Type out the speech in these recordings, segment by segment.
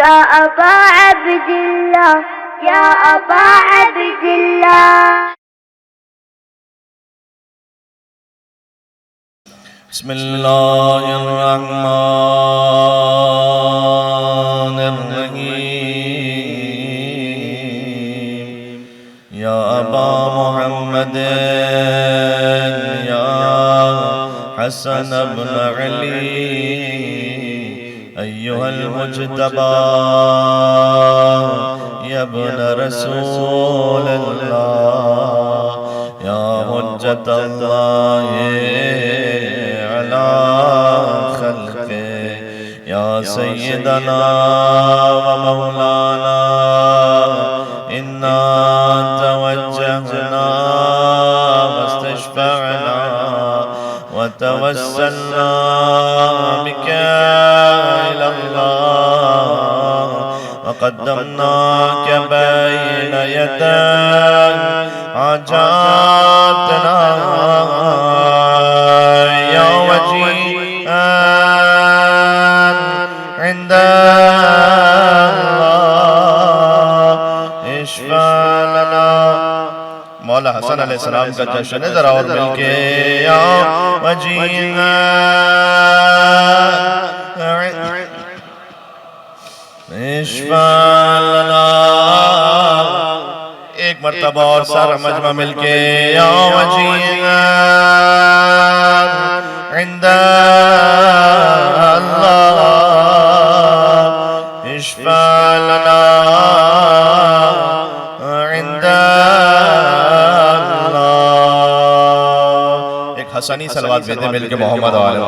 या अबा अब्दिल्लाह, या अबा अब्दिल्लाह। बिस्मिल्लाहिर्रहमानिर्रहीम। या अबा मोहम्मद या हसन इब्न अली अय्युहल मुज्तबा या इब्न रसूलल्लाह या हुज्जतल्लाह अला खल्क़े या सय्यदना व मौलाना इन्ना तवज्जहना वस्तशफ़अना व तवस्सलना बिका इलल्लाह व क़द्दमनाका बैन यदै हाजातना या वजीअन इंदल्लाह इश्फ़ा लना। मौला हसन अलैहिस्सलाम का जश्न है, जरा और मिलके या वजीअन इश्फ़ा लना। एक मर्तबा और सारा मजमा मिलके या वजीअन इंदल्लाह इश्फ़ा लना इंदल्लाह। एक हसनी सलवात भेजे मिलके मोहम्मद वाले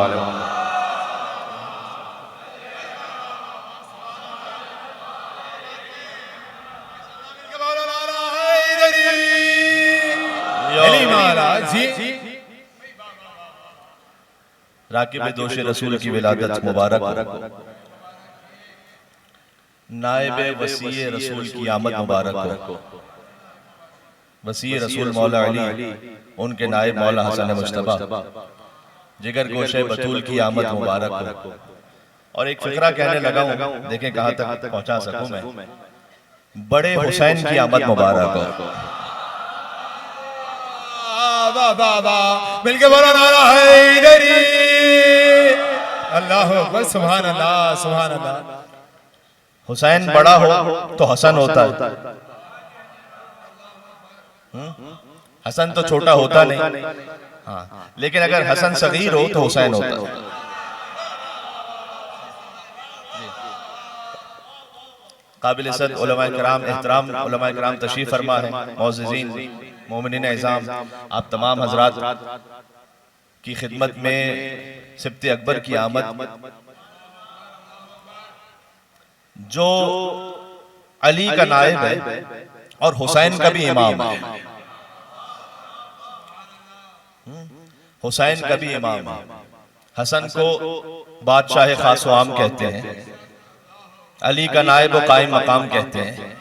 राकिब दोषे रसूल की विलादत मुबारक हो, नायबे वसीए रसूल की आमद मुबारक हो। वसीए रसूल मौला अली, उनके नायब मौला हसन मुश्तबा, जिगर गोशे बतूल की आमद मुबारक हो। और एक फिक्रा कहने लगा हूं, देखें कहां तक पहुंचा सकूं मैं। बड़े हुसैन की आमद मुबारक हो। मिलके बोलो नारा हैदरी। अल्लाह अकबर, सुभान अल्लाह, सुभान अल्लाह। हुसैन बड़ा हो तो हसन होता है, हसन तो छोटा होता नहीं। हाँ, लेकिन अगर हसन सगीर हो तो हुसैन होता है। काबिल इज़्ज़त उलमाए किराम, एहतराम उलमाए किराम तशरीफ फरमा है, मौज़िज़ीन, मोमिनीन इज़ाम, आप तमाम हजरात की खिदमत में सिब्ते अकबर की आमद, जो अली का नायब है और हुसैन का भी इमाम है। हुसैन का भी इमाम है। हसन को बादशाह खास व आम कहते हैं, अली का नायब व कायम मकाम कहते हैं।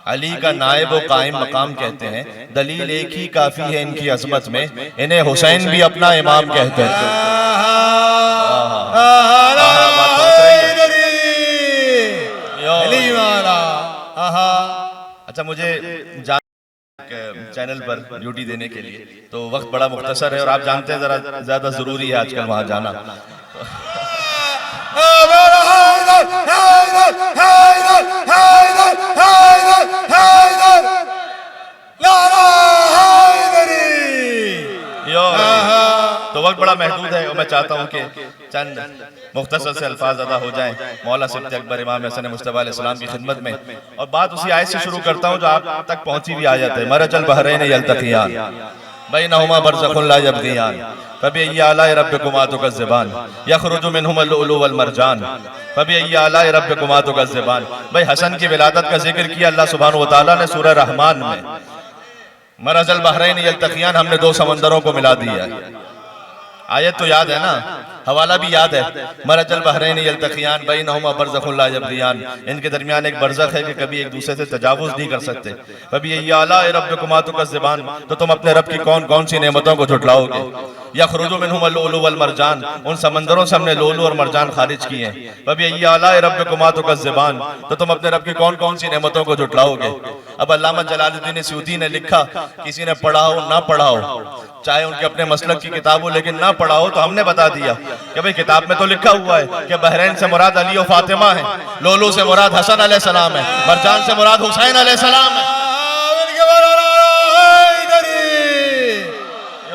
अली का नायब व कायम मकाम कहते हैं। दलील एक ही काफी है इनकी अजमत में, इन्हें हुसैन भी अपना इमाम कहते हैं। अच्छा, मुझे चैनल पर ड्यूटी देने के लिए तो वक्त बड़ा मुख्तसर है और आप जानते हैं जरा ज्यादा जरूरी है आजकल वहां जाना। तो वक्त बड़ा महदूद है और मैं चाहता हूँ कि चंद मुख्तसर से अल्फाज अदा हो जाएं मौला सिब्ते अकबर इमाम हसन मुश्तबा अलैहिस्सलाम की खिदमत में। और बात उसी आयत से शुरू करता हूँ जो आप तक पहुंची हुई आयत है। मरजल बहरैन यल्तक़ियान बैनहुमा बरज़ख़ुन ला यब्ग़ियान फ़बिअय्यि आलाइ रब्बिकुमा तुकज़्ज़िबान यख़रुजु मिनहुमुल लुअलुअ वल मरजान फ़बिअय्यि आलाइ रब्बिकुमा तुकज़्ज़िबान। भाई हसन की विलादत का जिक्र किया अल्लाह सुब्हानहु व तआला ने सूरह रहमान में। मरजल बहरैन यल्तक़ियान, हमने दो समंदरों को मिला दिया है। आयत तो याद है ना, हवाला भी याद है, मरजल बहरैन यल्तक़ियान बैनहुमा बरज़ख़ुन ला यबग़ियान, इनके दरमियान एक बरज़ख है कि कभी एक दूसरे से तजावुज़ नहीं कर सकते। फबी आलाइ रब्बिकुमा तुकज़्ज़िबान, तो तुम अपने रब की कौन कौन सी नेमतों को झुटलाओगे। यख़रुजु मिनहुमुल लुअलु वल मरजान, उन समंदरों से हमने लोलू और मरजान खारिज किए हैं। फबी आलाइ रब्बिकुमा तुकज़्ज़िबान, तो तुम अपने रब की कौन कौन सी नेमतों को झुटलाओगे। अब अल्लामा जलालुद्दीन सयूती ने लिखा, किसी ने पढ़ा हो ना पढ़ा हो, चाहे उनके अपने मसलक की किताब हो, लेकिन ना पढ़ा हो, तो हमने बता दिया कि भाई किताब में तो लिखा हुआ है कि बहरैन से मुराद अली और फातिमा है, लोलू से मुराद हसन अलैहिस्सलाम है, मरजान से मुराद हुसैन अलैहिस्सलाम है।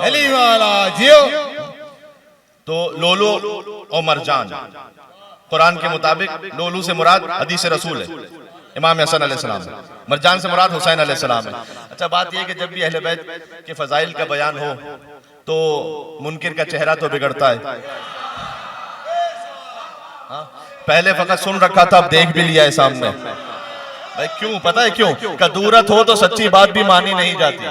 अली वाला जियो। तो लोलू और मरजान कुरान के मुताबिक लोलू से मुराद हदीस रसूल है, इमाम हसन अलैहिस्सलाम है, मरजान से मुराद हुसैन अलैहिस्सलाम है। अच्छा, बात यह है कि जब भी अहले बैत के फजाइल का बयान हो तो मुनकिर का चेहरा तो बिगड़ता है। हाँ? पहले फकत सुन रखा था, अब देख भी लिया है सामने। भाई क्यों, पता है क्यों? कदूरत हो तो सच्ची बात भी मानी नहीं जाती,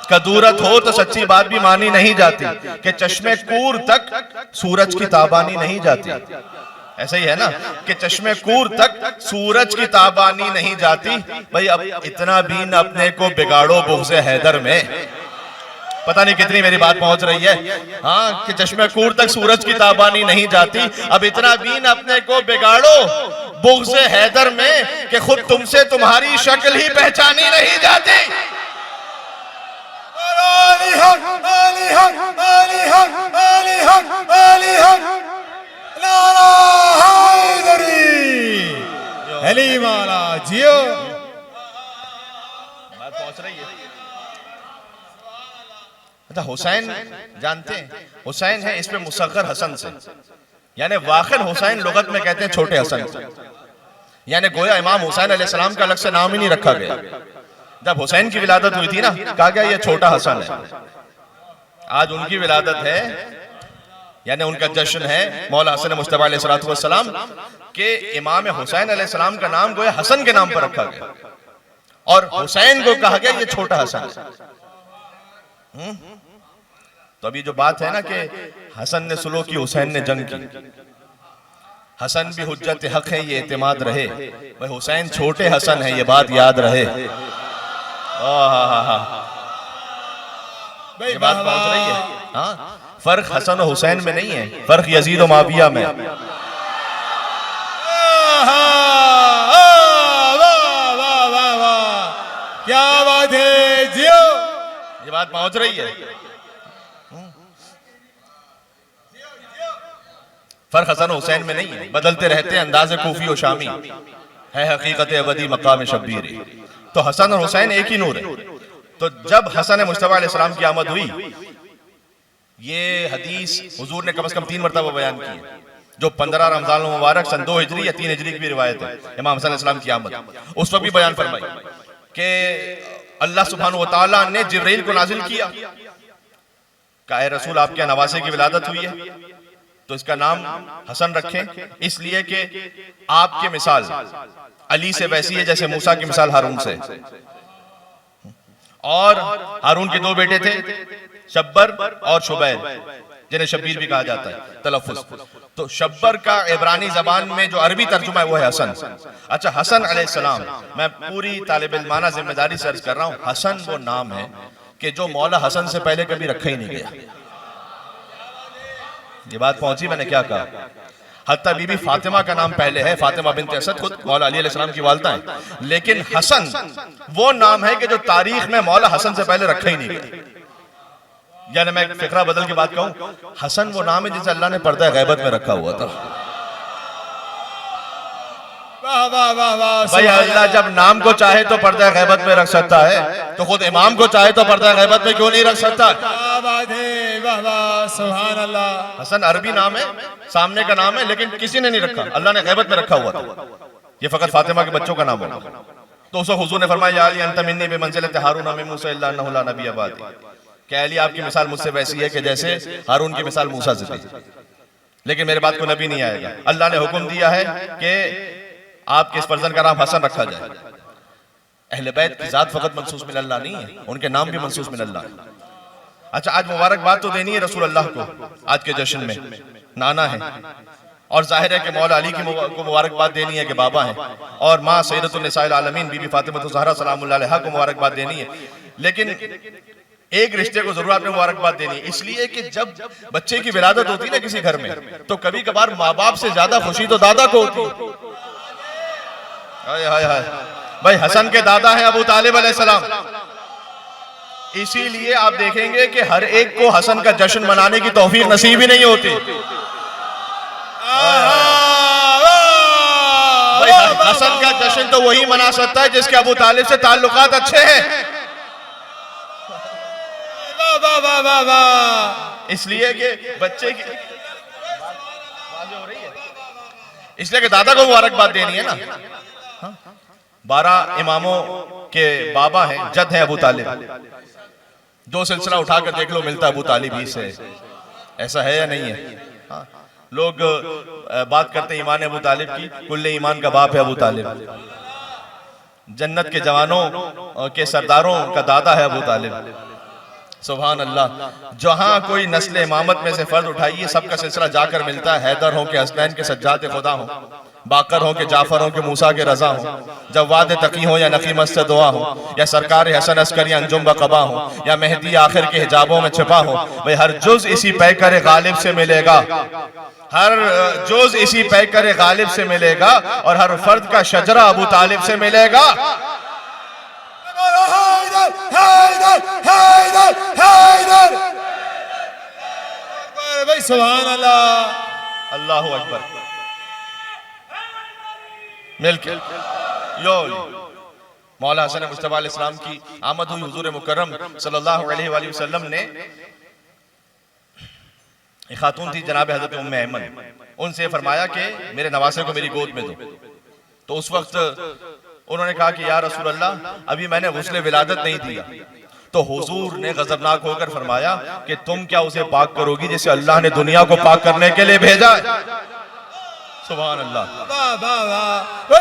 कदूरत हो तो सच्ची बात भी मानी नहीं जाती, कि चश्मे कूर तक सूरज की ताबानी नहीं जाती। ऐसा ही है ना कि चश्मे कूर तक सूरज की ताबानी नहीं जाती। भाई अब इतना भी न अपने को बिगाड़ो बुग़्ज़े हैदर में। पता नहीं कितनी मेरी बात पहुंच रही है। हाँ, कि चश्मे कूर तक सूरज की ताबानी नहीं जाती, अब इतना भी न अपने को बिगाड़ो बुग़्ज़े हैदर में कि खुद तुमसे तुम्हारी शक्ल ही पहचानी नहीं जाती। अली वाला जियो। बात पहुंच रही है। अच्छा, हुसैन जानते हैं, हुसैन है इसमें मुसग़्ग़र हसन से, यानी वाक़िअन हुसैन लुगत में कहते हैं छोटे हसन से, यानी गोया इमाम हुसैन अलैहिस्सलाम का अलग से नाम ही नहीं रखा गया। जब हुसैन की विलादत हुई थी ना, कहा गया ये छोटा हसन है। आज उनकी विलादत है, यानी उनका जश्न है, मौला हसन मुस्तफ़ा अलैहिस्सलातु वस्सलाम के इमाम हुसैन अलैहिस्सलाम का नाम गोया हसन के नाम पर रखा गया, और हुसैन को कहा गया ये छोटा हसन। तो अभी जो बात है ना कि हसन ने सुलह की, हुसैन ने जंग की, हसन भी हुज्जत हक है, ये एतमाद रहे। भाई हुसैन छोटे हसन है, ये बात याद रहे। ये बात पहुंच रही है। हाँ, फर्क हसन और हुसैन में नहीं है, फर्क यजीद और माविया में। क्या बात है जियो। ये बात पहुंच रही है। फर्क हसन हुसैन में नहीं है, बदलते रहते हैं अंदाज़े कूफी और शामी, है हकीकत अबदी मकाम शब्बीर। तो हसन और हुसैन एक ही नूर है। तो जब हसन मुस्तफ़ा अलैहिस्सलाम की आमद हुई, ये हदीस हुजूर ने कम से कम 3 मरतबा बयान की है, जो 15 रमज़ान मुबारक सन 2 हिजरी या 3 हिजरी की भी रिवायत है, इमाम हसन अलैहिस्सलाम की आमद, उस वक्त भी बयान फरमाई कि अल्लाह सुब्हानहू व तआला ने जिब्रील को नाजिल किया, कहा रसूल आपके नवासे की विलादत हुई है, तो इसका नाम हसन रखें, इसलिए कि आपकी मिसाल अली से वैसी है जैसे मूसा की मिसाल हारून से। और हारून के 2 बेटे थे, शब्बर और शुबैर, जिन्हें शब्बीर भी कहा जाता है तलफ़्फ़ुज़। तो शब्बर का इब्रानी जबान में जो अरबी तर्जुमा है वो है हसन। अच्छा, हसन अलैहिस्सलाम, मैं पूरी तालिब इल्माना जिम्मेदारी से अर्ज कर रहा हूँ, हसन वो नाम है कि जो मौला हसन से पहले कभी रखा ही नहीं गया। ये बात पहुंची मैंने क्या कहा? हत्ता बीबी फातिमा का नाम पहले है, फातिमा बिन्त असद खुद मौला अली अलैहिस्सलाम की वालिदा है, लेकिन हसन वो नाम है कि जो तारीख में मौला हसन से पहले रखा ही नहीं गया। यानी मैं फिक्रा बदल के बात कहूं, हसन वो नाम है जिसे अल्लाह ने पर्दा गैबत में रखा हुआ था। वाह वाह वाह वाह। भाई अल्लाह जब नाम को चाहे तो पर्दा गैबत में रख सकता है, तो खुद इमाम को चाहे तो पर्दा गैबत में क्यों नहीं रख सकता? क्या बात है, वाह वाह, सुभान अल्लाह। हसन अरबी नाम है, सामने का नाम है, लेकिन किसी ने नहीं रखा, अल्लाह ने गैबत में रखा हुआ था। ये फकत फातिमा के बच्चों का नाम होगा। तो उस हुजूर ने फरमाया, या अली अंत मिन्नी बिमंज़िलति हारून मिन मूसा इल्ला अन्नहु ला नबिय्य बअदी, क्या अली आपकी मिसाल मुझसे वैसी है कि जैसे हारून की मिसाल मूसा से थी, लेकिन मेरे बाद को नबी नहीं आएगा। अल्लाह ने हुक्म दिया है कि आपके इस फर्जंद का नाम हसन रखा जाए। अहले बैत की जात फकत मंसूस मिन अल्लाह नहीं है, उनके नाम भी मंसूस मिन अल्लाह है। अच्छा, आज मुबारकबाद तो देनी है रसूल अल्लाह को आज के जश्न में, नाना है, और जाहिर है कि मौला अली को मुबारकबाद देनी है कि बाबा हैं, और माँ सैयदतुन निसाइल आलमीन बीबी फातिमा ज़हरा सलामुल्लाह अलैहा को मुबारकबाद देनी है। लेकिन एक रिश्ते को जरूर आपने मुबारकबाद देनी है, इसलिए कि जब बच्चे की विलादत होती है ना किसी घर में, तो कभी कभार माँ बाप से ज्यादा खुशी तो दादा को होती है। हाय हाय हाय, भाई हसन के दादा हैं अबू तालिब अलैहिस्सलाम, इसीलिए आप देखेंगे कि हर एक को हसन का जश्न मनाने की तौफीक नसीब ही नहीं होती। भाई हसन का जश्न तो वही मना सकता है जिसके अबू तालिब से ताल्लुकात अच्छे हैं। इसलिए कि बच्चे की इसलिए कि दादा को मुबारकबाद देनी है ना। 12 इमामों के बाबा हैं, जद हैं अबू तालिब। जो सिलसिला उठाकर देख लो मिलता अबू तालिब ही से, ऐसा है या नहीं है? हाँ। लोग बात करते हैं ईमान अबू तालिब की, कुल्ले ईमान का बाप है अबू तालिब। जन्नत के जवानों के सरदारों का दादा है अबू तालिब। सुभान अल्लाह। जहां कोई नस्ल इमामत में से फर्ज उठाइए, सबका सिलसिला जाकर मिलता है। हैदर हो के हसनैन के सज्जाद खुदा हो, बाकर हो के जाफर हो के मूसा के रजा हो, जवाद तकी हो या नकी मस्त दुआ हो, या सरकार हसन अस्करी अंजुम बकबा हो, या मेहदी आखिर के हिजाबों में छिपा हो, भाई हर जुज इसी पैकर गालिब से मिलेगा, हर जुज इसी पैकर गालिब से मिलेगा, और हर फर्द का शजरा अबू तालिब से मिलेगा। भाई सुभान अल्लाह, अल्लाहु अकबर। मिलके यो मौला हसन मुस्तफा अलैहिस्सलाम की आमद हुई। हुजूर मुकर्रम सल्लल्लाहु अलैहि वसल्लम ने, एक खातून थी जनाब हजरत उम्मे ऐमन, उनसे फरमाया कि मेरे नवासे को मेरी गोद में दो। तो उस वक्त उन्होंने कहा कि या रसूल अल्लाह, अभी मैंने गुस्ल विलादत नहीं दिया। तो हुजूर ने गजबनाक होकर फरमाया कि तुम क्या उसे पाक करोगी जैसे अल्लाह ने दुनिया को पाक करने के लिए भेजा है। सुभान अल्लाह,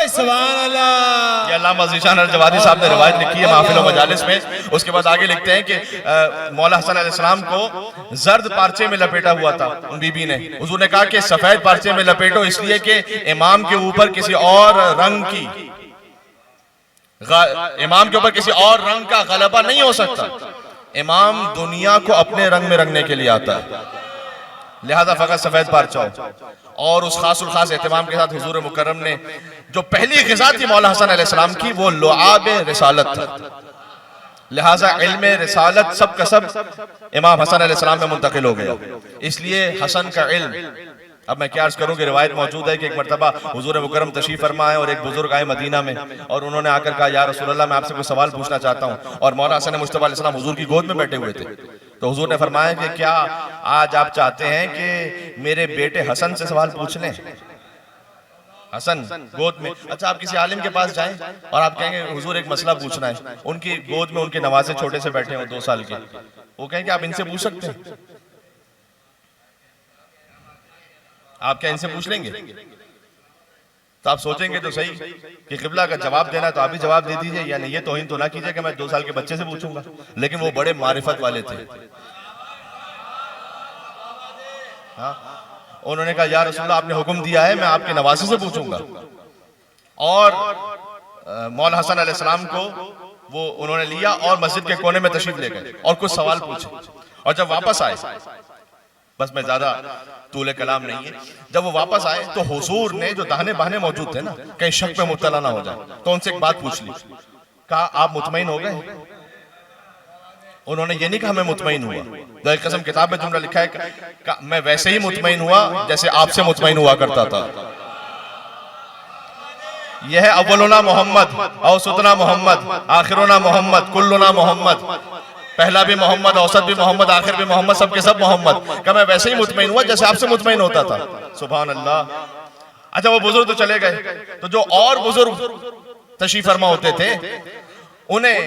सुभान अल्लाह। ये अल्लामा ज़ीशान अल-जवादी साहब ने रिवायत लिखी है महफिल व मजालिस में। उसके बाद आगे लिखते हैं कि मौला हसन अलैहिस्सलाम को जर्द पार्चे में लपेटा हुआ था उन बीबी ने। हुजूर ने कहा कि सफेद पार्चे में लपेटो, इसलिए कि इमाम के ऊपर किसी और रंग का गलबा नहीं हो सकता। इमाम दुनिया को अपने रंग में रंगने के लिए आता है, लिहाजा फकत सफेद पार्चा हो। और उस खास एहतमाम के साथ हुजूर मुकर्रम ने जो पहली ग़िज़ा थी मौला हसन अलैहिस्सलाम की, वो लुआब रिसालत था। लिहाजा इल्म रिसालत सब का सब इमाम हसन अलैहिस्सलाम में मुंतकिल हो गया। इसलिए हसन का इल्म, अब मैं क्या अर्ज करूं कि रिवायत मौजूद है कि एक मरतबा हुजूर मुकर्रम तशरीफ फरमा है और एक बुजुर्ग आए मदीना में, और उन्होंने आकर कहा या रसूल अल्लाह, मैं आपसे कोई सवाल पूछना चाहता हूं। और मौला हसन मुस्तफा अलैहिस्सलाम हुजूर की गोद में बैठे हुए थे। तो हुजूर ने फरमाया कि क्या आज आप चाहते हैं कि मेरे बेटे हसन से सवाल पूछ लें? हसन गोद में। अच्छा, आप किसी आलिम के पास जाएं और आप कहेंगे हुजूर एक मसला पूछना है, उनकी गोद में उनके नवासे छोटे से बैठे हो 2 साल के, वो कहेंगे आप इनसे पूछ सकते हैं? आप क्या इनसे पूछ लेंगे? तो आप सोचेंगे तो सही कि क़िबला का जवाब देना तो आप ही जवाब दे दीजिए, यानी ये तौहीन तो ना कीजिए कि मैं 2 साल के बच्चे से पूछूंगा। लेकिन वो बड़े मारिफत वाले थे। हाँ, उन्होंने कहा या रसूलल्लाह, आपने हुक्म दिया है, मैं आपके नवासे से पूछूंगा। और मौला हसन अलैहिस्सलाम को वो उन्होंने लिया और मस्जिद के कोने में तशरीफ ले गए और कुछ सवाल पूछे। और जब वापस आए, बस मैं ज्यादा तूले कलाम नहीं है, जब वो वापस आए तो हुजूर ने जो दाहिने बाहने मौजूद थे ना, कहीं शक पे मुब्तला ना हो जाए, तो उनसे एक बात पूछ ली। कहा आप मुतमईन हो गए? उन्होंने ये नहीं कहा मैं मुतमईन हुआ। दर कसम किताब में जुमला लिखा है कि मैं वैसे ही मुतमईन हुआ जैसे आपसे मुतमईन हुआ करता था। यह है अव्वलुना मोहम्मद, औसतुना मोहम्मद, आखिरुना मोहम्मद, कुल्लुना मोहम्मद। पहला भी मोहम्मद, औसत भी मोहम्मद, आखिर भी मोहम्मद, सबके सब मोहम्मद। का मैं वैसे ही मुतमईन हुआ जैसे आपसे मुतमईन होता था। सुभान अल्लाह। अच्छा, वो बुजुर्ग तो चले गए, तो जो और बुजुर्ग तशरीफ फरमा होते थे उन्हें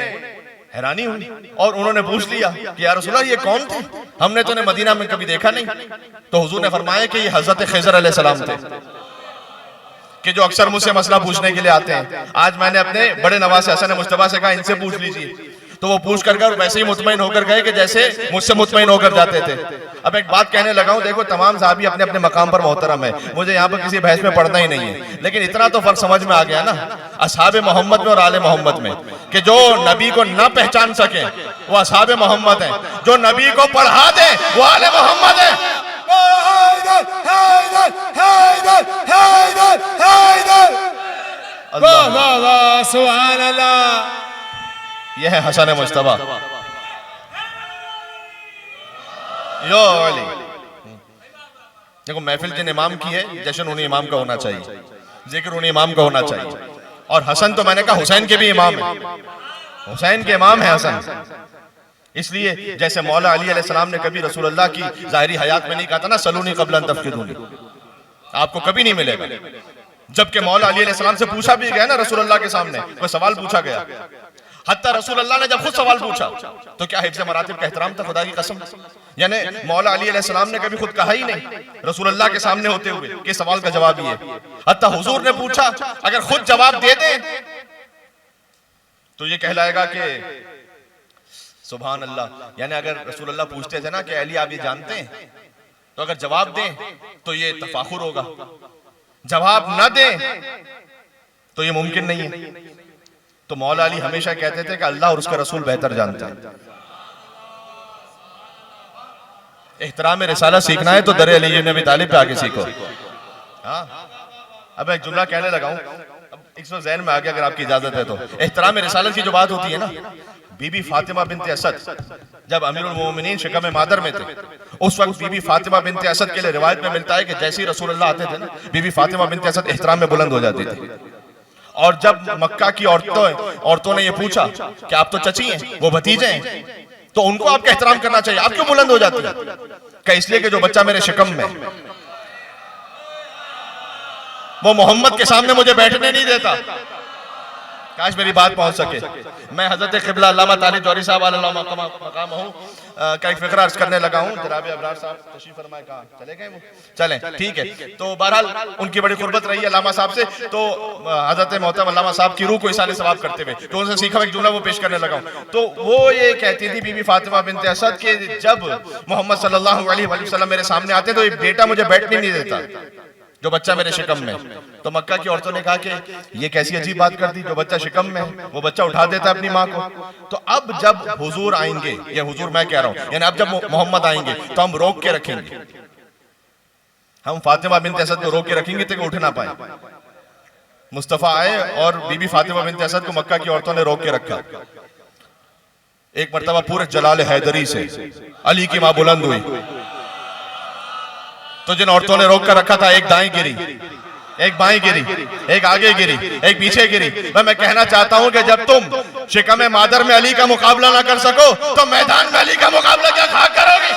हैरानी हुई और उन्होंने पूछ लिया कि या रसूलल्लाह, ये कौन थे? हमने तो उन्हें मदीना में कभी देखा नहीं। तो हुजूर ने फरमाया कि ये हजरत खिज़र अलैहिस्सलाम थे, कि जो अक्सर मुझसे मसला पूछने के लिए आते हैं। आज मैंने अपने बड़े नवासे हसन मुस्तफा से कहा इनसे पूछ लीजिए। तो वो पूछ कर वैसे ही मुतमईन होकर गए कि जैसे मुझसे मुतमईन होकर जाते थे। अब एक बात कहने लगा हूं, देखो तमाम साहबी अपने अपने मकाम पर मोहतरम है, मुझे यहाँ पर किसी बहस में पढ़ना ही नहीं है, लेकिन इतना तो फर्क समझ में आ गया ना असहाबे मोहम्मद में और आले मोहम्मद में, कि जो नबी को न पहचान सके वो असहाबे मोहम्मद हैं, जो नबी को पढ़ा दे वो आले मोहम्मद है। वाह वाह वाह सुभान अल्लाह। यह है हसन मुस्तफा यो अली। देखो महफिल जिन इमाम की है, जश्न उन्हीं इमाम का होना चाहिए, जिक्र उन्हीं इमाम का होना चाहिए। और हसन तो मैंने कहा हुसैन के भी इमाम है, हुसैन के इमाम है हसन। इसलिए जैसे मौला अली अलैहिस्सलाम ने कभी रसूलुल्लाह की ज़ाहिरी हयात में नहीं कहा था ना सलूनी क़ब्ल अन तफ़क़िदूनी, आपको कभी नहीं मिलेगा। जबकि मौला अली अलैहिस्सलाम से पूछा भी गया ना, रसूलुल्लाह के सामने कोई सवाल पूछा गया, हत्ता रसूलुल्लाह ने जब खुद सवाल पूछा तो क्या हिफ्ज़ मरातिब का एहतराम था, खुदा की कसम। यानी मौला अली अलैहिस्सलाम ने कभी खुद कहा ही नहीं रसूलुल्लाह के सामने होते हुए कि सवाल का जवाब ही है। हत्ता हुजूर ने पूछा, अगर खुद जवाब दे दे तो ये कहलाएगा कि सुभान अल्लाह। यानी अगर रसूलुल्लाह पूछते थे ना कि अली आप ये जानते हैं, तो अगर जवाब दें तो ये तफाखुर होगा, जवाब न दें तो ये मुमकिन नहीं है। तो मौला अली हमेशा कहते थे कि अल्लाह और उसका रसूल बेहतर जानते हैं। एहतराम रिसाला सीखना है तो दर अली इब्न अबी तालिब पे आके सीखो। हाँ, अब एक जुमला कहने लगा हूं, अब इसमें ज़हन में आ गया, अगर आपकी इजाजत है तो। एहतराम रिसालत की जो बात होती है ना, बीबी फातिमा बिनते असद जब अमीरुल मोमिनीन शिकम मादर में थे, उस वक्त बीबी फातिमा बिनते असद के लिए रिवायत में मिलता है कि जैसे ही रसूलुल्लाह आते थे ना, बीबी फातिमा बिनते असद एहतराम में बुलंद हो जाती थी। और जब मक्का की औरतों ने ये पूछा कि आप तो चची हैं, वो भतीजे हैं, तो उनको आपका एहतराम करना चाहिए, आप क्यों बुलंद हो जाती है? क्या इसलिए कि जो बच्चा मेरे शिकम में, वो मोहम्मद के सामने मुझे बैठने नहीं देता। काश मेरी बात पहुंच सके। मैं हजरत क़िबला अल्लामा तालिब जौहरी साहब अलैहि मकाम हूं का एक फ़िक्रा अर्ज करने लगा हूं। जनाब अबरार साहब तशरीफ फरमाए, कहां चले गए वो? चलें, ठीक है। तो बहरहाल उनकी बड़ी कुर्बत रही है अल्लामा साहब से, तो हजरत मोहतरम अल्लामा साहब की रूह को इसाले सवाब करते हुए तो उनसे सीखा एक जुमला वो पेश करने लगा हूं। तो वो ये कहती थी बीबी फातिमा बिनते असद के जब मोहम्मद सल्लल्लाहु अलैहि वसल्लम मेरे सामने आते तो ये बेटा मुझे बैठने नहीं देता, जो बच्चा मेरे शिकम में। तो मक्का की औरतों ने कहा कि ये कैसी अजीब बात कर दी, जो बच्चा शिकम में वो बच्चा उठा देता है अपनी माँ को। तो अब जब हुजूर आएंगे, ये हुजूर मैं कह रहा हूँ, यानी अब जब मोहम्मद आएंगे तो हम रोक के रखेंगे, हम फातिमा बिनते असद को रोक के रखेंगे ताकि उठ ना पाए। मुस्तफा आए और बीबी फातिमा बिनते असद को मक्का की औरतों ने रोक के रखा। एक मर्तबा पूरे जलाल हैदरी से अली की माँ बुलंद हुई, तो जिन औरतों ने रोक कर रखा था, एक दाएं गिरी, एक बाएं गिरी, एक आगे गिरी, एक पीछे गिरी। मैं कहना चाहता हूं कि जब तुम शिकम मादर में अली का मुकाबला ना कर सको तो मैदान में अली का मुकाबला क्या खा करोगे?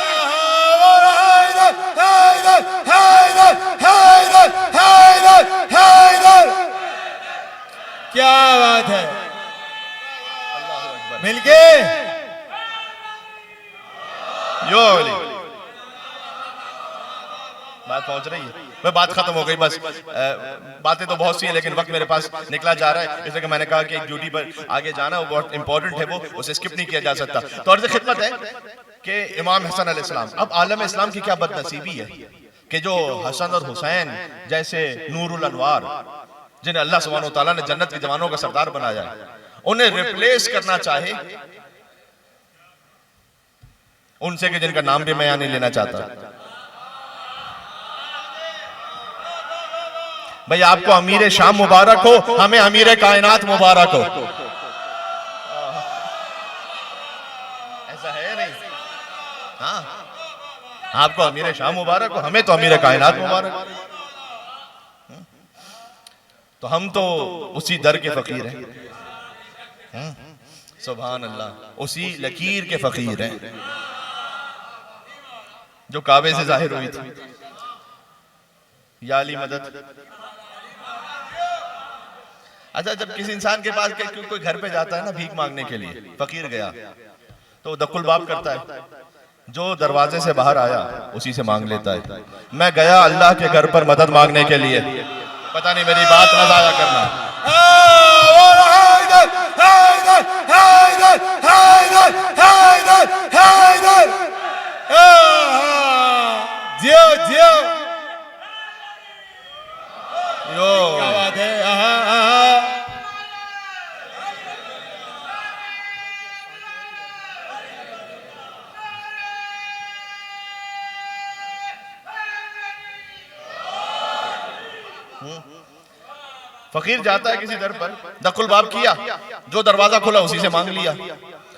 क्या बात है, मिलके यो अली। बात पहुंच रही है, वह बात खत्म हो गई बस। बातें तो बहुत सी हैं लेकिन वक्त मेरे पास निकला जा रहा है, इसलिए कि मैंने कहा कि एक ड्यूटी पर आगे जाना, वो बहुत इंपॉर्टेंट है, वो उसे स्किप नहीं किया जा सकता। तो अर्ज़ खिदमत है कि इमाम हसन अलैहिस्सलाम, अब आलम इस्लाम की क्या बदनसीबी है कि जो हसन और हुसैन जैसे नूरुल अनवार, जिन्हें अल्लाह सुब्हानहू तआला ने जन्नत के जवानों का सरदार बनाया, उन्हें रिप्लेस करना चाहे उनसे कि जिनका नाम भी मैं यहाँ नहीं लेना चाहता। भाई आपको अमीर शाम मुबारक हो, हमें अमीर कायनात मुबारक हो। ऐसा है नहीं? हाँ, आपको अमीर शाम मुबारक हो, हमें तो अमीर कायनात मुबारक। तो हम तो उसी दर के फकीर हैं, सुभान अल्लाह, उसी लकीर के फकीर हैं जो काबे से जाहिर हुई थी। या अली मदद। अच्छा, जब किसी इंसान के पास कोई घर पे जाता है ना भीख मांगने के लिए, फकीर गया तो दकुल बाप करता है, जो दरवाजे से बाहर आया उसी से मांग लेता है। मैं गया अल्लाह के घर पर मदद मांगने के लिए, पता नहीं मेरी बात न जाया करना। फकीर जाता है किसी दर पर, दखुल बाब किया, जो दरवाजा खुला उसी से मांग लिया।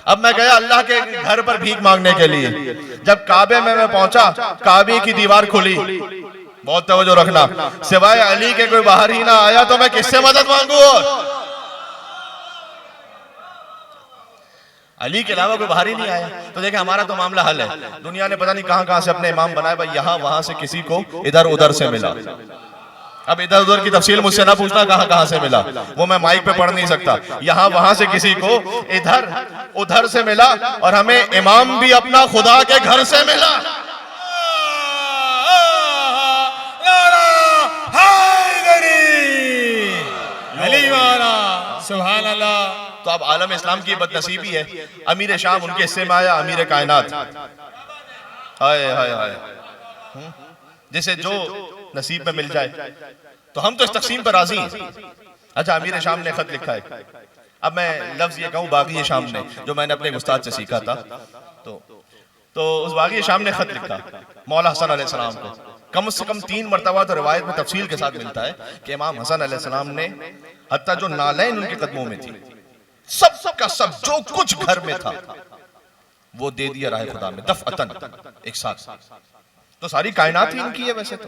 अब मैं गया अल्लाह के घर पर भीख मांगने के लिए। जब काबे में मैं पहुंचा, काबे की दीवार खुली, बहुत तवज्जो रखना, सिवाय अली के कोई बाहर ही ना आया, तो मैं किससे मदद मांगू? अली के अलावा कोई बाहर ही नहीं आया। तो देखे हमारा तो मामला हल है। दुनिया ने पता नहीं कहां कहां से अपने इमाम बनाए, भाई यहाँ वहां से किसी को इधर उधर से मिला। अब इधर उधर की तफसील मुझसे ना पूछना कहां कहां से मिला, वो मैं माइक पे पढ़ नहीं सकता। यहाँ वहां से किसी को इधर उधर से मिला, और हमें इमाम भी अपना खुदा के घर से मिला। सुभान अल्लाह। तो अब आलम इस्लाम की बदनसीबी है, अमीर शाम उनके हिस्से में आया अमीर कायनात। हाय हाय हाय, जिसे जो नसीब में मिल जाए। तो हम तो इस तकसीम पर राजी हैं। अच्छा, अमीर शाम ने खत लिखा है। अब मैं लफ्ज ये कहूँ बागी शाम ने, जो मैंने अपने उस्ताद से सीखा था, तो उस बागी शाम ने खत लिखा मौला हसन अलैहिस्सलाम को। कम से कम 3 मरतबा तो रिवायत में तफसील के साथ मिलता है कि इमाम हसन अलैहिस्सलाम ने हत्ता जो नालैन उनके कदमों में थी, सब का सब जो कुछ घर में था वो दे दिया राह खुदा में दफअतन, एक साथ। तो सारी कायनात ही इनकी है, वैसे तो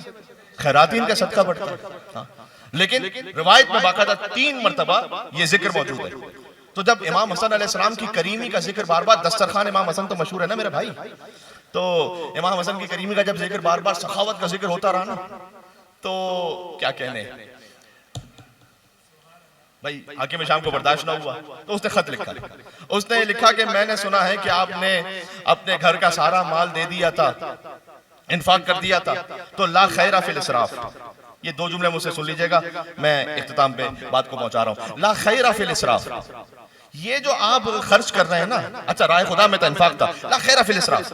खैरात इनका सदका बढ़ता है। हाँ। लेकिन रिवायत में बाकायदा 3 मरतबा ये जिक्र मौजूद है। तो जब इमाम हसन अलैहिस्सलाम की करीमी का जिक्र बार बार, दस्तरखान इमाम हसन तो मशहूर है ना मेरे भाई, तो इमाम हसन की करीमी का जब जिक्र बार बार, सखावत का जिक्र होता रहा ना, तो क्या कहने भाई, हाकिम शाम को बर्दाश्त ना हुआ, तो उसने खत लिखा। उसने लिखा कि मैंने सुना है कि आपने अपने घर का सारा माल दे दिया था, इन्फाक कर दिया था, तो ला खैरा फिल इसराफ। ये 2 जुमले मुझसे सुन लीजिएगा, मैं इख्तिताम पे बात को पहुंचा रहा हूं। ला खैरा फिल इसराफ, ये जो आप खर्च कर रहे हैं ना, अच्छा राय खुदा में तो इन्फाक था, ला खैरा फिल इसराफ।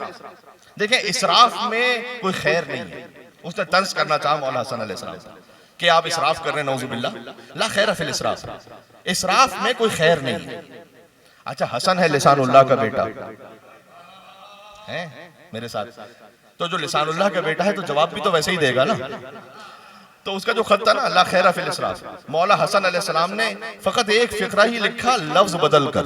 देखें, इसराफ में कोई खैर नहीं है। उसने तंज करना चाहा मौला हसन अलैहिस्सलाम कि आप इसराफ कर रहे हैं, नौजुबिल्लाह, ला खैरा फिल इसराफ, इसराफ में कोई खैर नहीं है। अच्छा, हसन है लिसानुल्लाह का बेटा है मेरे साथ, तो जो लिसानुल्लाह का बेटा है तो जवाब भी तो वैसे ही देगा ना। तो उसका जो खत था ना, ला खैरा फिल इसराफ, मौला हसन अलैहिस्सलाम ने फकत एक फिक्रा ही लिखा लफ्ज बदल कर,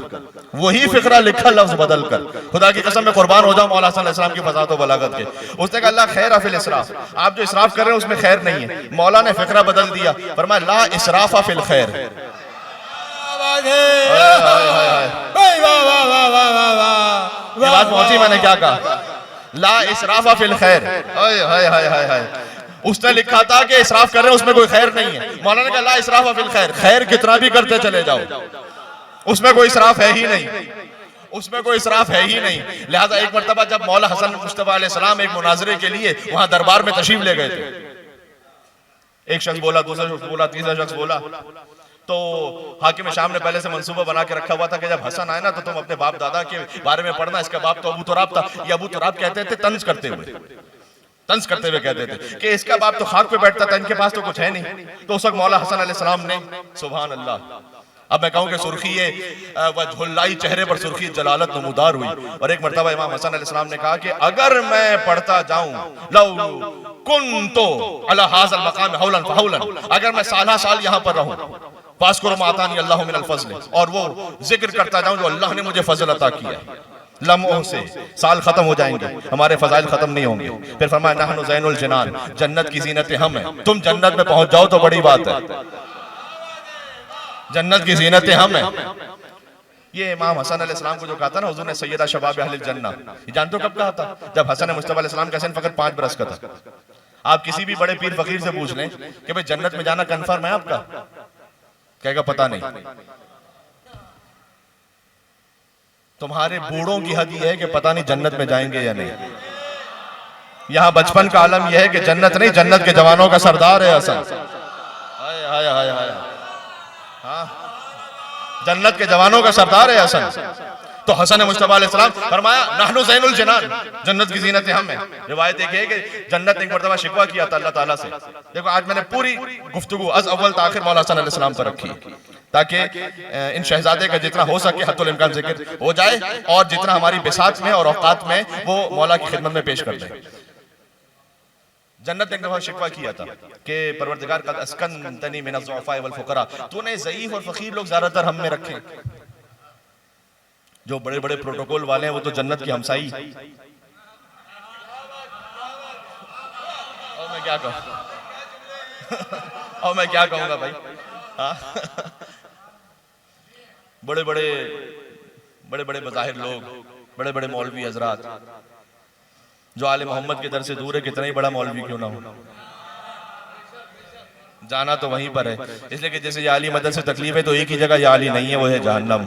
वही फिक्रा लिखा लफ्ज बदल कर। खुदा की कसम में कुर्बान हो जाऊं मौला हसन अलैहिस्सलाम की फसाद व बलागत के। उसने कहा ला खैरा फिल इसराफ, आप जो इसराफ कर रहे हैं उसमें खैर नहीं है। मौला ने फिक्रा बदल दिया, फरमाया ला इसराफा फिल खैर। बात पहुंची, मैंने क्या कहा, ला इसराफा फिल खैर। हाय हाय हाय हाय, उसने लिखा था कि इसराफ कर रहे हैं उसमें कोई खैर नहीं है। मौलाना ने कहा ला इसराफा फिल खैर, खैर कितना भी करते चले जाओ, उसमें कोई इसराफ है ही नहीं, उसमें कोई इसराफ है ही नहीं। लिहाजा एक मरतबा जब मौला हसन मुस्तफा अलैहिस्सलाम एक मुनाजरे के लिए वहां दरबार में तशरीफ ले गए थे, एक शख्स बोला, दूसरा शख्स बोला, तीसरा शख्स बोला, तो हाकिम शाम ने पहले से मंसूबा बना के रखा हुआ था कि जब हसन आए ना तो तुम अपने बाप दादा के बारे में पढ़ना। इसका बाप तो अबू तुराब था। ये अबू तुराब कहते थे तंज करते हुए कहते थे कि इसका बाप तो खाक पे बैठता था, इनके पास तो कुछ है नहीं। तो उस वक्त मौला हसन अलैहिस्सलाम ने, सुभान अल्लाह, अब मैं कहूं कि सुर्खी वजहुल्लाई, चेहरे पर सुर्खी जलालत नमूदार हुई। और एक मरतबा इमाम हसन अलैहिस्सलाम ने कहा कि अगर मैं पढ़ता जाऊं लौ कुन्तो अला हाज़ल मकाम हौलन फहौलन, अगर मैं साल यहाँ पर रहूं, पास करो मातानी अल्लाह मिनल फज़ल, और वो जिक्र करता जाऊं जो अल्लाह ने मुझे फजल अता किया, लम्हों से साल खत्म हो जाएंगे, हमारे फजाइल खत्म नहीं होंगे। फिर फरमाया नहनु ज़ैनुल जनान, जन्नत की जीनतें हम हैं। तुम जन्नत में पहुंच जाओ तो बड़ी बात है, जन्नत की जीनतें हम हैं। ये इमाम हसन अलैहिस्सलाम को जो कहा था ना हुजूर ने सैयदा शबाब अहलिल जन्ना, ये जानते हो कब कहा था? जब हसन मुस्तफा अलैहिस्सलाम का सन फकत 5 बरस का था। आप किसी भी बड़े पीर फकीर से पूछ लें कि भाई जन्नत में जाना कंफर्म है आपका, कहेगा पता नहीं। तुम्हारे बूढ़ों की हद यह है कि पता नहीं जन्नत में जाएंगे या नहीं। यहाँ बचपन का आलम यह है कि जन्नत नहीं, जन्नत के जवानों का सरदार है हसन। हाय हाय हाय हाय, हाँ, जन्नत के जवानों का सरदार है हसन। तो हसन मुस्तफा अलैहिस्सलाम फरमाया नहनु ज़ैनुल जनान, जन्नत की जीनतें हम हैं। रिवायत एक है कि जन्नत ने एक मरतबा शिकवा किया था अल्लाह ताला से। देखो आज मैंने पूरी गुफ्तगू अज़ अव्वल ताखिर मौला हसन अलैहिस्सलाम पर रखी ताकि इन शहजादे का जितना हो सके हद्दुल इम्कान जिक्र हो जाए और जितना हमारी बिसात में और औकात में वो मौला की खिदमत में पेश कर दे। जन्नत ने एक दफा शिकवा किया था कि परवरदिगार कद अस्कनतनी मिनज़ ज़ुअफ़ा वल फ़ुक़रा, तूने ज़ईफ़ और फ़कीर लोग ज़्यादातर हम में रखे। जो बड़े बड़े प्रोटोकॉल वाले हैं वो तो जन्नत की हमसाई। और मैं क्या कहूँ और मैं क्या कहूँगा भाई। बड़े बड़े बज़ाहिर लोग, बड़े बड़े मौलवी हजरात जो आले मोहम्मद के दर से दूर है, कितना ही बड़ा मौलवी क्यों ना हो, जाना तो वहीं पर है। इसलिए कि जैसे या अली मदद से तकलीफ है तो एक ही जगह या अली नहीं है, वो है जहन्नम।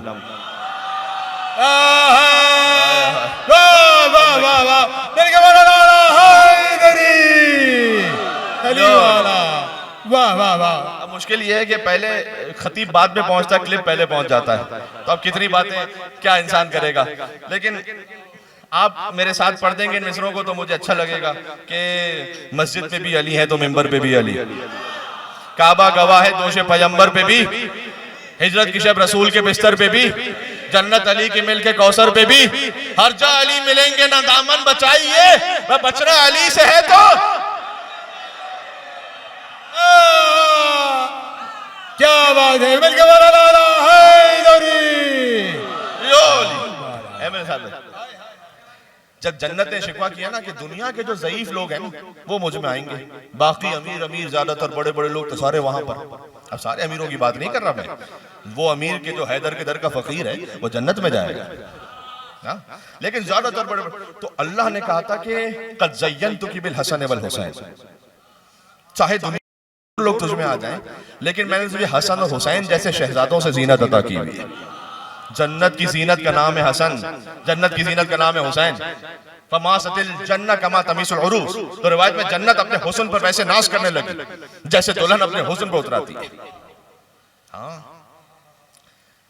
अब मुश्किल ये है कि पहले खतीब बाद में पहुंचता, क्लिप पहले पहुंच जाता है, तो अब कितनी बातें क्या इंसान करेगा। लेकिन आप मेरे साथ पढ़ देंगे इन मिसरों को तो मुझे अच्छा लगेगा कि मस्जिद पे भी अली है तो मिंबर पे भी अली, काबा गवाह है दोषे पैगंबर पे भी, हिजरत की शब रसूल के बिस्तर पे भी, जन्नत अली के मिल के कौसर पे भी, हर जा अली मिलेंगे ना दामन बचाइए, वह बचना अली से है तो क्या बात है। मेरे साथ जब जन्नत ने शिकवा किया ना कि दुनिया के जो ज़ईफ लोग हैं वो मुझ में आएंगे, बाकी अमीर ज्यादातर बड़े बड़े लोग तो सारे वहां पर। अब सारे अमीरों की बात नहीं कर रहा मैं, वो अमीर के जो हैदर के दर का फकीर है वो जन्नत में जाएगा, लेकिन ज्यादातर बड़े तो अल्लाह ने कहा था कि क़द ज़य्यनतुकी बिल हसन वल हुसैन, चाहे दुनिया लोग तुझ में आ जाएं लेकिन मैंने तुझे हसन और हुसैन जैसे शहजादों से जीनत अता की हुई है। जन्नत की जीनत का नाम है हसन, जन्नत की जीनत का नाम है हुसैन। फमासतिल जन्नत कमा तमीसुल उरूस, तो रिवायत में जन्नत अपने हुस्न पर वैसे नाश करने लगी जैसे दुल्हन अपने हुस्न पर उतराती है। हाँ,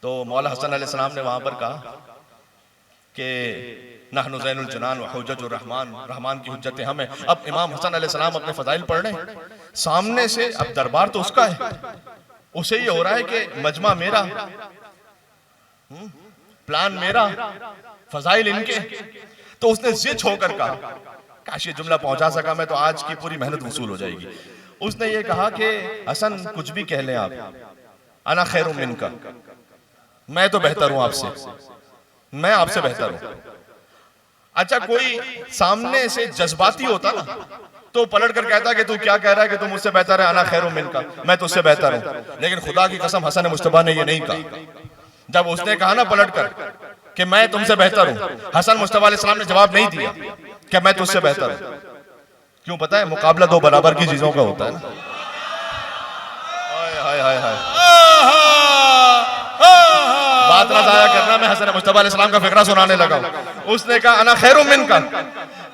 तो मौला हसन अलैहिस्सलाम ने वहां पर कहा कि नहनु ज़ैनुल जनान व हुज्जतुर रहमान, रहमान की हुज्जत हम है। अब इमाम हसन अलैहिस्सलाम अपने फजाइल पढ़ रहे हैं सामने से, अब दरबार तो उसका है, उसे ये हो रहा है कि मजमा मेरा, प्लान मेरा, फजाइल इनके, तो उसने जिद होकर कहा, काश ये जुमला पहुंचा सका मैं तो आज की पूरी मेहनत वसूल हो जाएगी। उसने ये कहा कि हसन कुछ भी कह लें आप, अना खैरुम मिनका, मैं तो बेहतर हूं आपसे, मैं आपसे बेहतर हूं। अच्छा, कोई सामने से जज्बाती होता ना तो पलट कर कहता कि तू क्या कह रहा है कि तू मुझसे बेहतर है, अना खैरुम मिनका, मैं तुझसे बेहतर हूं। लेकिन खुदा की कसम हसन मुश्तबा ने ये नहीं कहा। जब उसने कहा ना पलट कर कि मैं तुमसे बेहतर हूं, हसन मुश्तबा अलैहिस्सलाम ने जवाब नहीं दिया कि मैं तुझसे बेहतर हूं। क्यों पता है? मुकाबला दो बराबर की चीजों का होता है ना। हाय हाय हाय, बात ना जाया करना, मैं हसन मुश्तबा अलैहिस्सलाम का फिक्रा सुनाने लगा। उसने कहा अना खैरुम मिनका,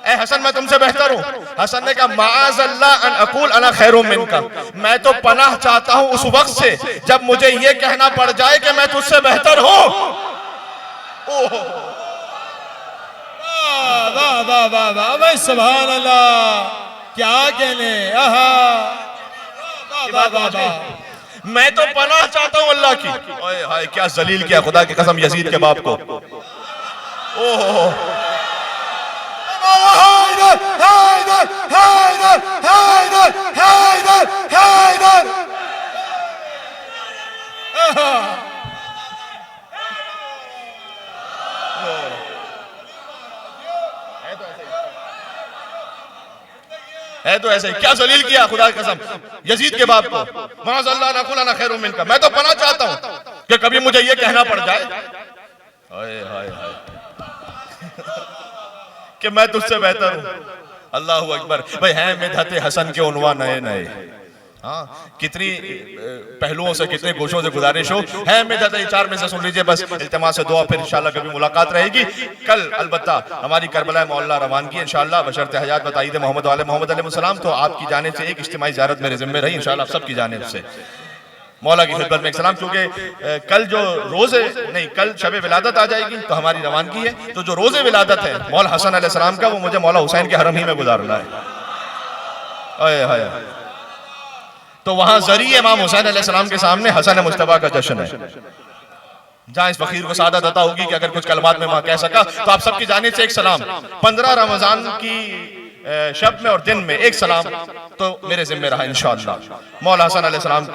ए हसन मैं तुमसे बेहतर हूं। हसन ने कहा माअज़ल्लाह अन अक़ूल अना खैरुम मिनका, मैं तो पनाह चाहता हूं उस वक्त से जब मुझे ये कहना पड़ जाए कि मैं तुझसे बेहतर हूं। वाह वाह वाह वाह वाह, सुभान अल्लाह, क्या कहने। मैं तो पनाह चाहता हूं अल्लाह की। ओए हाय, क्या जलील किया खुदा की कसम यजीद के बाप को। ओहो, हैदर हैदर हैदर हैदर हैदर हैदर, है तो ऐसे ही, क्या जलील किया खुदा की कसम यजीद के बाप को। माअज़ल्लाह नकुल अना खैरुम मिनका, मैं तो पनाह चाहता हूं कि कभी मुझे ये कहना पड़ जाए हाय हाय हाय कि मैं तुझसे बेहतर हूं। अल्लाहु अकबर। भाई हैं मिदहत हसन के उन्वान नए नए, हाँ कितनी पहलुओं से, कितने गोशों से गुजारिश हो। है मिदहत, चार में से सुन लीजिए बस, इल्तिमास से दुआ, फिर इंशाल्लाह कभी मुलाकात रहेगी। कल अलबत्ता हमारी करबला मौला रवानगी इंशाल्लाह बशर्ते हयात बताइए मोहम्मद वाले मोहम्मद अलैहिस्सलाम। तो आपकी जानिब से एक इज्तिमाई ज़ियारत मेरे जिम्मे रही इंशाल्लाह, आप सबकी जानिब से मौला की खिदमत में एक सलाम। क्योंकि कल जो रोजे नहीं, कल शब विलादत आ जाएगी तो हमारी रवानगी है। तो जो रोजे विलादत है मौला हसन अलैहिस्सलाम का, वो मुझे मौला हुसैन के हरम ही में गुजारना है। आए हाय, तो वहां जरिए इमाम हुसैन अलैहिस्सलाम के सामने हसन मुश्तबा का जश्न है। जहां इस फकीर को सादत अता होगी कि अगर कुछ कलमात में वहां कह सका, तो आप सबकी जानिब से एक सलाम। 15 रमजान की शब में और दिन में एक सलाम तो मेरे जिम्मे रहा इंशाअल्लाह। मौला हसन अलैहिस्सलाम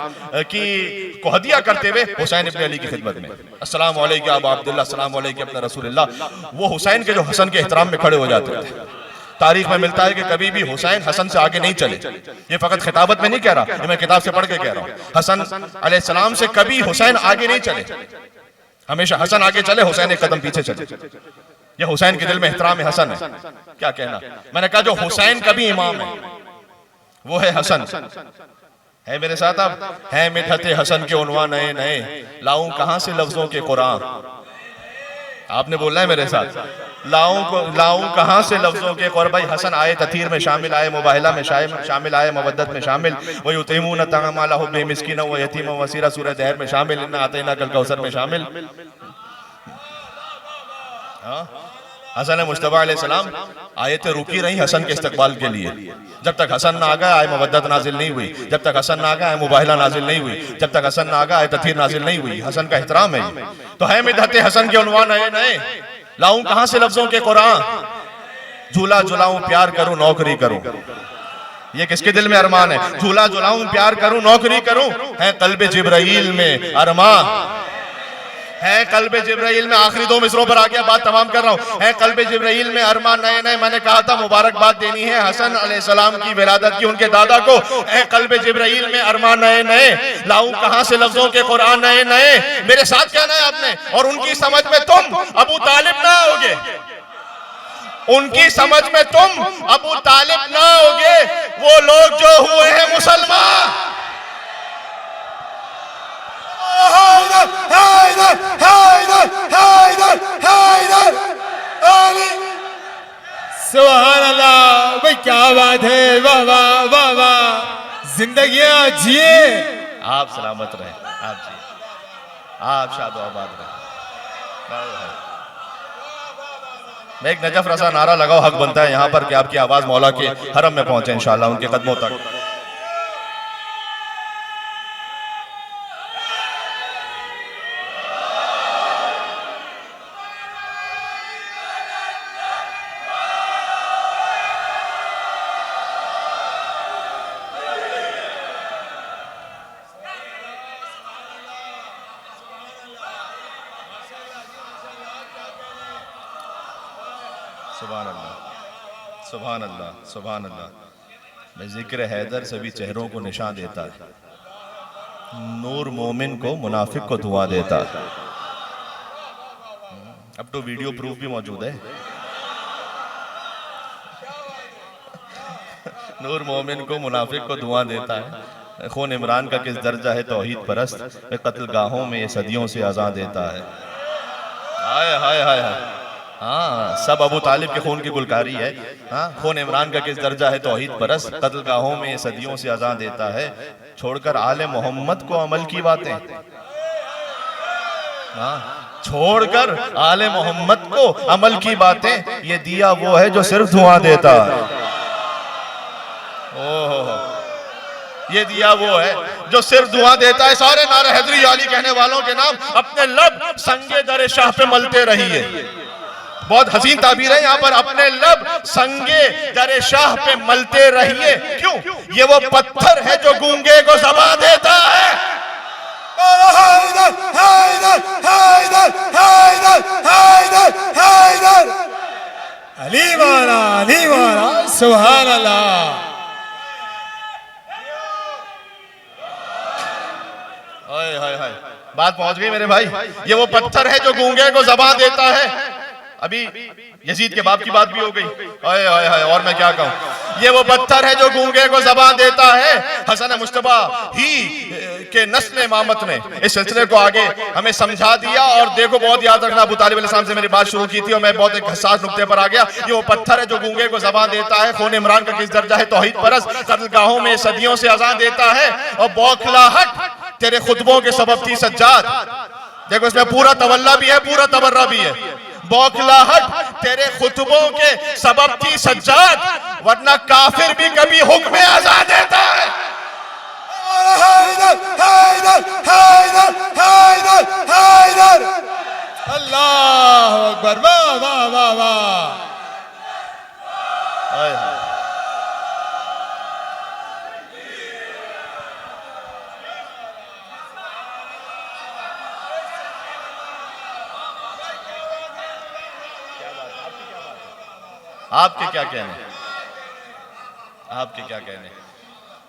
की को हदिया करते हुए हुसैन इब्न अली की खिदमत में, अस्सलाम अलैका अबा अब्दुल्लाह, अस्सलाम अलैका इब्न रसूलुल्लाह। वो हुसैन के जो हसन के एहतराम में खड़े हो जाते थे। तारीख में मिलता है कि कभी भी हुसैन हसन से आगे नहीं चले। ये फकत खिताबत में नहीं कह रहा, ये मैं किताब से पढ़ के कह रहा हूँ। हसन अलैहिस्सलाम से कभी हुसैन आगे नहीं चले, हमेशा हसन आगे चले, हुसैन एक कदम पीछे चले। ये हुसैन के दिल में एहतराम हसन है। क्या कहना, मैंने कहा जो हुसैन का भी इमाम है वो है हसन। है मेरे साथ आप? है मिठते हसन के उन्वान नए नए, लाऊं कहां से लफ्जों के कुरान। आपने बोलना है मेरे साथ, लाऊं कहां से लफ्जों के कुरान। भाई हसन आए तथीर में शामिल, आए मुबाहिला में शामिल, आए मवद्दत में शामिल, वही उतईमून तअम अला हुब्बि मिस्कीन व यतीम व असीरा सूरह दहर में शामिल, इन्ना अतैना कल कौसर में शामिल। हसन मुस्तफा अलैहिस्सलाम आयतें रुकी रही हसन के इस्तकबाल के लिए। जब तक हसन ना आ गया आए मुवद्दत नाजिल नहीं हुई, जब तक हसन ना आ गया आए मुबाहिला नाजिल नहीं हुई, जब तक हसन ना आ गया आए तथीर नाजिल नहीं हुई। हसन का एहतराम है। तो है मिदहते हसन के उन्वान नए नए, लाऊं कहां से लफ्जों के कुरान। झूला झुलाऊं प्यार करूं नौकरी करूं, ये किसके दिल में अरमान है। झूला झुलाऊं प्यार करूं नौकरी करूं, है कल्बे जिब्राइल में अरमान, है कल्बे जिब्राइल में। आखिरी दो मिसरों पर आ गया, बात तमाम कर रहा हूं। है कल्बे जिब्राइल में अरमान नए नए। मैंने कहा था मुबारकबाद देनी है हसन अलैहिस्सलाम की विलादत की, उनके दादा को। है कल्बे जिब्राइल में अरमान नए नए, लाऊं कहां से लफ्जों के कुरान नए नए। मेरे साथ कहना है आपने, और उनकी समझ में तुम अबू तालिब ना होगे, उनकी समझ में तुम अबू तालिब ना होगे। वो लोग जो हुए हैं मुसलमान, सुभान अल्लाह। भाई क्या बात है, वाह वाह वाह वाह। जिंदगियां जिए, आप सलामत रहे, आप जिए, आप शादो आबाद रहे। मैं एक नजफ रसा नारा लगाओ, हक बनता है यहाँ पर कि आपकी आवाज मौला के हरम में पहुंचे इंशाअल्लाह, उनके कदमों तक। सुभान अल्लाह, सुभान अल्लाह, सुभान अल्लाह। मैं जिक्र हैदर सभी चेहरों को निशान देता है, नूर मोमिन को मुनाफिक को धुआं देता है। अब तो वीडियो प्रूफ भी मौजूद है। नूर मोमिन को मुनाफिक को धुआं देता है। खून इमरान का किस दर्जा है तौहीद परस्त, कत्ल गाहों में ये सदियों से अज़ां देता है। हाय हाय हाय हाय। हाँ, सब अबू तालिब के खून की गुलकारी है। हाँ, खून इमरान का किस दर्जा है तौहीद परस्त, कत्ल गाहों में ये सदियों से अज़ां देता है। छोड़कर आले मोहम्मद को अमल की बातें, हाँ, छोड़कर आले मोहम्मद को अमल की बातें, ये दिया वो है जो सिर्फ धुआं देता है। ओहो, ये दिया वो है जो सिर्फ धुआं देता है। सारे नारे हैदरी अली कहने वालों के नाम अपने लब संगे दर शाह पे मलते रहिए। बहुत हसीन ताबीर है यहाँ पर, अपने लब संगे दर शाह पे मलते रहिए। क्यों? ये वो पत्थर है जो गूंगे को ज़बां देता है। हैदर हैदर हैदर हैदर हैदर हैदर, अली वाला सुभान अल्लाह। हाय, बात पहुंच गई मेरे भाई। ये वो पत्थर है जो गूंगे को ज़बां देता है। अभी यजीद के बाप की बात भी हो गई। हाय हाय हाय, और मैं क्या कहूं। ये वो पत्थर है जो गूंगे को ज़बां देता है। हसन मुस्तफा ही के नस्ल इमामत ने इस सिलसिले को आगे हमें समझा दिया। और देखो, बहुत याद रखना, अबू तालिब अलैहिस्सलाम से मेरी बात शुरू की थी और मैं बहुत एक हसास नुक्ते पर आ गया। ये वो पत्थर है जो गूंगे को ज़बां देता है। खून इमरान का किस दर्जा है तौहीद परस्त, कत्लगाहों में सदियों से अज़ान देता है। और बौखलाहट तेरे खुतबों के सबब थी सज्जाद। देखो, इसमें पूरा तवल्ला भी है, पूरा तबर्रा भी है। बौखलाहट तेरे खुतबों के सबब थी सज्जाद, वरना काफिर भी कभी हुक्म आज़ाद देता है। हैदर हैदर हैदर हैदर हैदर, अल्लाह अकबर, वाह वाह वाह वाह। आपके क्या कहने, आपके क्या कहने।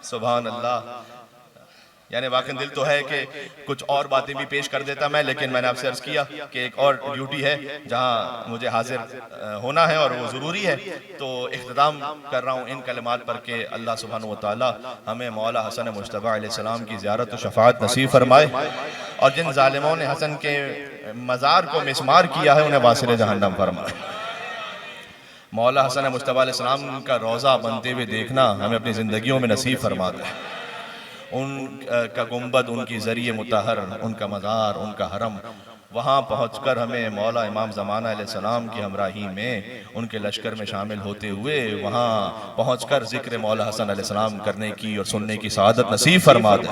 सुभान अल्लाह। यानी वाकई दिल तो है कि कुछ और बातें भी पेश कर देता मैं, लेकिन मैंने आपसे अर्ज किया कि एक और ड्यूटी है जहां मुझे हाजिर होना है और वो ज़रूरी है, तो इख्तिताम कर रहा हूँ इन कलिमात पर कि अल्लाह सुब्हानहू व तआला हमें मौला हसन मुज्तबा अलैहिस्सलाम की ज़ियारत व शफाअत नसीब फरमाए, और जिन ज़ालिमों ने हसन के मज़ार को मिस्मार किया है उन्हें वासिल जहन्नम फरमाए। मौला हसन मुज्तबा अलैहिस्सलाम का रोज़ा बनते हुए देखना हमें अपनी ज़िंदगियों में नसीब फरमा दे। उनका गुंबद, उनकी ज़रिए मुतहर, उनका मज़ार, उनका हरम, वहाँ पहुँचकर हमें मौला इमाम ज़माना अलैहिस्सलाम की हमराही में उनके लश्कर में शामिल होते हुए वहाँ पहुँचकर ज़िक्र मौला हसन अलैहिस्सलाम करने की और सुनने की सआदत नसीब फरमा दे।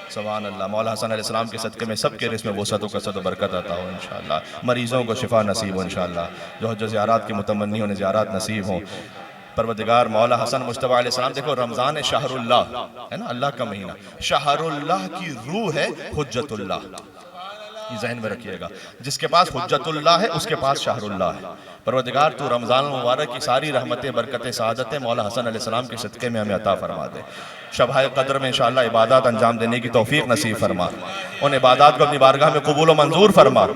सुभान अल्लाह। मौला हसन अलैहिस्सलाम के सदक़े में सबके रिज़्क़ में वसअत व कसरत व बरकत आता हो इंशाअल्लाह। मरीज़ों को शिफा नसीब हो इंशाअल्लाह। जो ज़ियारत की मुतमन्नी उन्हें ज़ियारत नसीब हो। परवरदिगार मौला हसन मुज्तबा अलैहिस्सलाम, देखो रमज़ान शहरुल्लाह है ना, अल्लाह का महीना, शहरुल्लाह की रूह है हुज्जतुल्लाह, ये ज़हन में रखिएगा। जिसके पास हुज्जतुल्लाह है उसके पास शहरुल्लाह है। परवरदिगार तू रमज़ान मुबारक की सारी रहमतें, बरकतें, सआदतें मौला हसन अलैहिस्सलाम के सदक़े में हमें अता फरमा दे। शब-ए क़द्र में इंशाअल्लाह इबादत अंजाम देने की तौफ़ीक़ नसीब फरमा, उन इबादत को अपनी बारगाह में कबूल व मंजूर फरमा।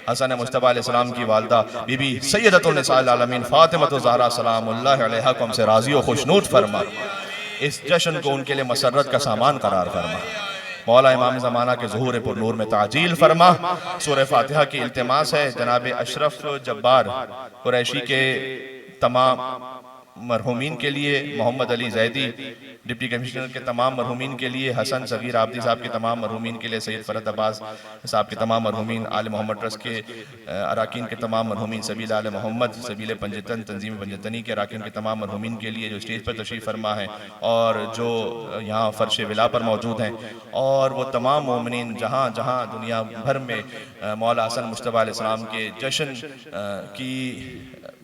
हसन मुज्तबा अलैहिस्सलाम की वालदा बीबी सैयदतुन निसाइल आलमीन फातिमा ज़हरा सलामुल्लाह अलैहा को हमसे राज़ी व खुशनूद फरमा। इस जश्न को उनके लिए मसर्रत का सामान करार फरमा। मौला इमाम ज़माना के ज़ुहूर पुर नूर में ताजील फरमा। सूरह फातिहा की इल्तिमास है जनाब अशरफ जब्बार कुरैशी के तमाम मरहूमीन के लिए, मोहम्मद अली जैदी डिप्टी कमिश्नर के तमाम मरहूमीन के लिए, हसन सगीर आबदी साहब के तमाम मरहूमीन के लिए, सैयद फरद अब्बास साहब के तमाम मरहूमीन, आले मोहम्मद ट्रस्ट के अराकीन के तमाम मरहूमीन, सबील आले मोहम्मद, सबील पंजतन, तंजीम पंजतनी के अराकीन के तमाम मरहूमीन के लिए जो स्टेज पर तशरीफ़ फरमा है और जो यहाँ फ़र्श विला पर मौजूद हैं, और वो तमाम मोमिनीन जहाँ जहाँ दुनिया भर में मौला हसन मुज्तबा अलैहिस्सलाम के जश्न की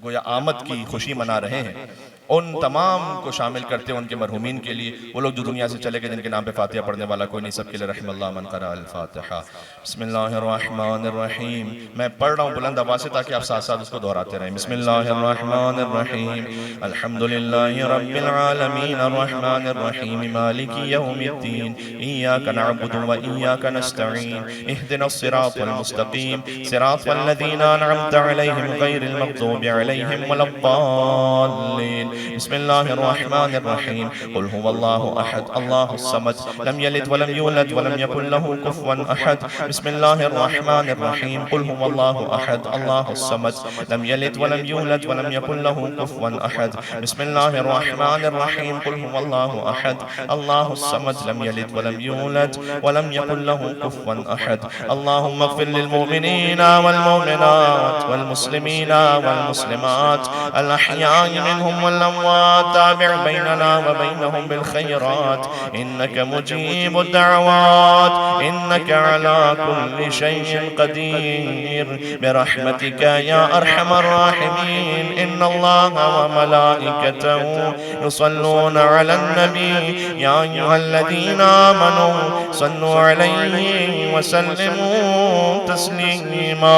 गोया आमद की खुशी मना रहे हैं, उन तमाम को शामिल करते हैं उनके मरहूमीन के लिए। वो लोग जो दुनिया से चले गए जिनके नाम पे फातिहा पढ़ने वाला कोई नहीं, सबके लिए रहमल्लाह मन क़रा अल फातिहा। बिस्मिल्लाहिर्रहमानिर्रहीम। मैं पढ़ रहा हूँ बुलंद आवाज़ से ताकि आप साथ साथ उसको दोहराते रहें। बिस्मिल्लाहिर्रहमानिर्रहीम। अल्हम्दुलिल्लाहि रब्बिल आलमीन अर्रहमानिर्रहीम मालिकि यौमिद्दीन इय्याका नअबुदु व इय्याका नस्तईन इहदिनस सिरातल मुस्तकीम सिरातल लज़ीना अनअमता अलैहिम गैरिल मग़दूबि अलैहिम वलद्दाल्लीन। बिस्मिल्लाहिर्रहमानिर्रहीम। कुल हुवल्लाहु अहद अल्लाहुस समद लम यलिद वलम यूलद वलम यकुल लहू कुफुवन अहद। बिस्मिल्लाहिर्रहमानिर्रहीम। कुल हुवल्लाहु अहद अल्लाहुस समद लम यलिद वलम यूलद वलम यकुल लहू कुफुवन अहद। बिस्मिल्लाहिर्रहमानिर्रहीम। कुल हुवल्लाहु अहद अल्लाहुस समद लम यलिद वलम यूलद वलम यकुल लहू कुफुवन अहद। अल्लाहुम्मा इग़फिर लिल मुमिनीना वल मुमिनात वल मुस्लिमीना वल मुस्लिमात अल अहयाइ मिनहुम वल अमवात ताबिअ बैनना व बैनहुम बिल खैरात इन्नका मुजीबुद दअवात इन्नका अला कुल्लि शैइन क़दीर बिरहमतिका या अरहमर राहिमीन। इन्नल्लाहा व मलाइकतहु युसल्लूना अलन नबी या अय्युहल्लज़ीना आमनू सल्लू अलैहि व सल्लिमू तस्लीमा।